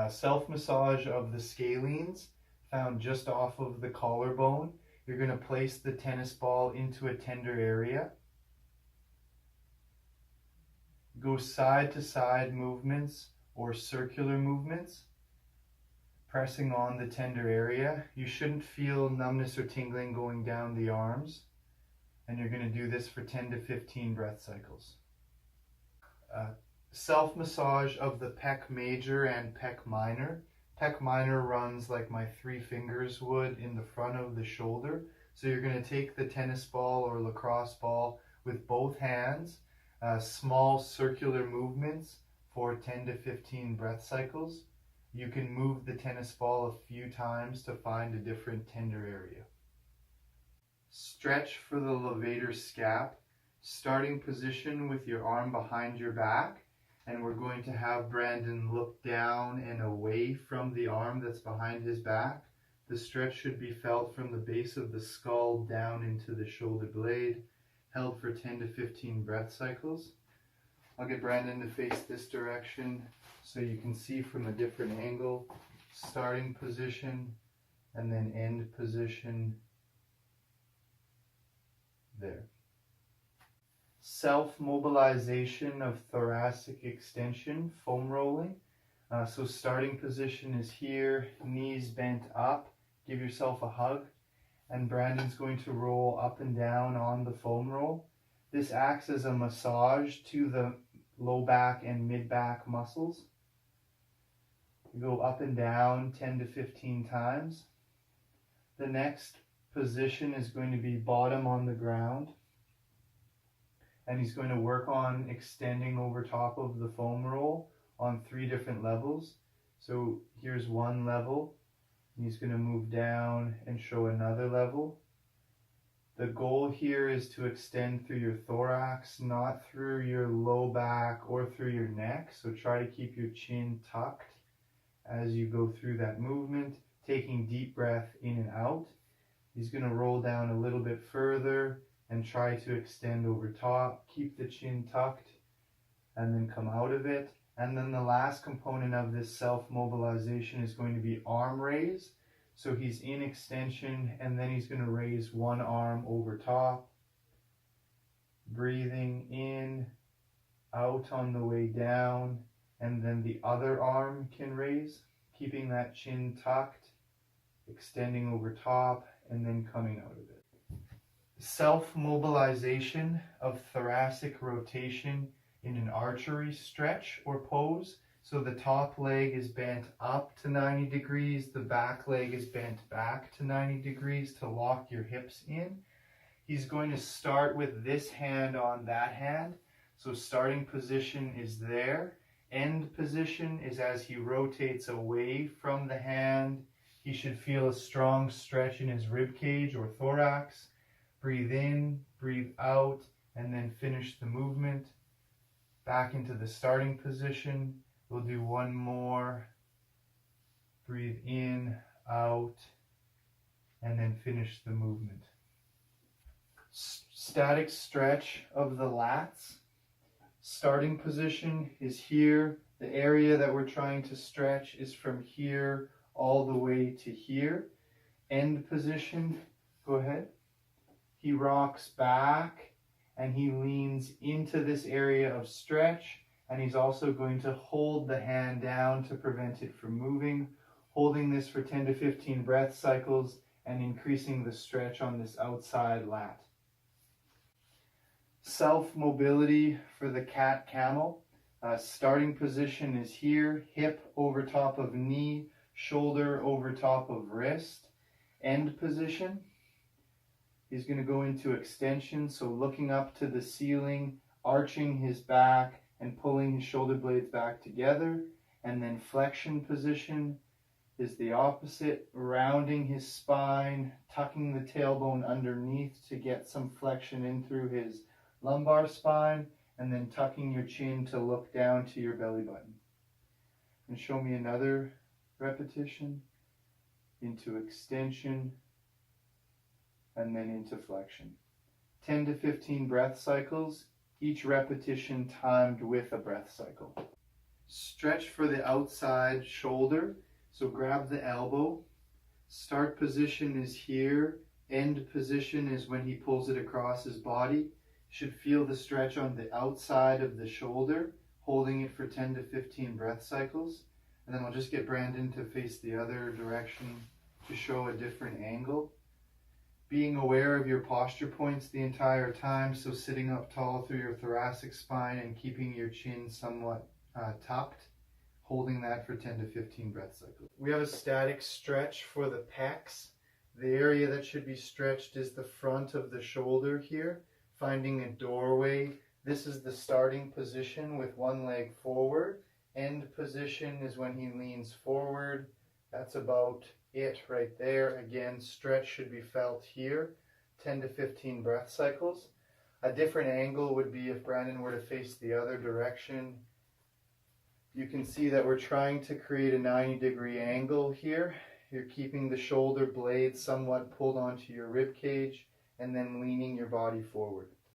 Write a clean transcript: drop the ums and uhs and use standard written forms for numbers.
Self-massage of the scalenes found just off of the collarbone. You're going to place the tennis ball into a tender area. Go side to side movements or circular movements, pressing on the tender area. You shouldn't feel numbness or tingling going down the arms. And you're going to do this for 10 to 15 breath cycles. Self-massage of the pec major and pec minor. Pec minor runs like my 3 fingers would in the front of the shoulder. So you're going to take the tennis ball or lacrosse ball with both hands, small circular movements for 10 to 15 breath cycles. You can move the tennis ball a few times to find a different tender area. Stretch for the levator scap. Starting position with your arm behind your back, and we're going to have Brandon look down and away from the arm that's behind his back. The stretch should be felt from the base of the skull down into the shoulder blade, held for 10 to 15 breath cycles. I'll get Brandon to face this direction so you can see from a different angle. Starting position and then end position there. Self-mobilization of thoracic extension, foam rolling. So starting position is here, knees bent up, give yourself a hug, and Brandon's going to roll up and down on the foam roll. This acts as a massage to the low back and mid back muscles. You go up and down 10 to 15 times. The next position is going to be bottom on the ground. And he's going to work on extending over top of the foam roll on 3 different levels. So here's one level. He's going to move down and show another level. The goal here is to extend through your thorax, not through your low back or through your neck. So try to keep your chin tucked as you go through that movement, taking deep breath in and out. He's going to roll down a little bit further and try to extend over top, keep the chin tucked, and then come out of it. And then the last component of this self-mobilization is going to be arm raise. So he's in extension, and then he's going to raise one arm over top, breathing in, out on the way down, and then the other arm can raise, keeping that chin tucked, extending over top, and then coming out of it. Self-mobilization of thoracic rotation in an archery stretch or pose. So the top leg is bent up to 90 degrees, the back leg is bent back to 90 degrees to lock your hips in. He's going to start with this hand on that hand. So starting position is there. End position is as he rotates away from the hand. He should feel a strong stretch in his rib cage or thorax. Breathe in, breathe out, and then finish the movement. Back into the starting position. We'll do one more. Breathe in, out, and then finish the movement. Static stretch of the lats. Starting position is here. The area that we're trying to stretch is from here all the way to here. End position, go ahead. He rocks back and he leans into this area of stretch, and he's also going to hold the hand down to prevent it from moving, holding this for 10 to 15 breath cycles and increasing the stretch on this outside lat. Self-mobility for the cat-camel. Starting position is here, hip over top of knee, shoulder over top of wrist. End position. He's going to go into extension, so looking up to the ceiling, arching his back and pulling his shoulder blades back together. And then flexion position is the opposite, rounding his spine, tucking the tailbone underneath to get some flexion in through his lumbar spine, and then tucking your chin to look down to your belly button. And show me another repetition. Into extension, and then into flexion. 10 to 15 breath cycles, each repetition timed with a breath cycle. Stretch for the outside shoulder. So grab the elbow. Start position is here. End position is when he pulls it across his body. You should feel the stretch on the outside of the shoulder, holding it for 10 to 15 breath cycles. And then I'll just get Brandon to face the other direction to show a different angle. Being aware of your posture points the entire time, so sitting up tall through your thoracic spine and keeping your chin somewhat tucked, holding that for 10 to 15 breath cycles. We have a static stretch for the pecs. The area that should be stretched is the front of the shoulder here, finding a doorway. This is the starting position with one leg forward. End position is when he leans forward. That's about it right there. Again, stretch should be felt here, 10 to 15 breath cycles. A different angle would be if Brandon were to face the other direction. You can see that we're trying to create a 90-degree angle here. You're keeping the shoulder blade somewhat pulled onto your rib cage and then leaning your body forward.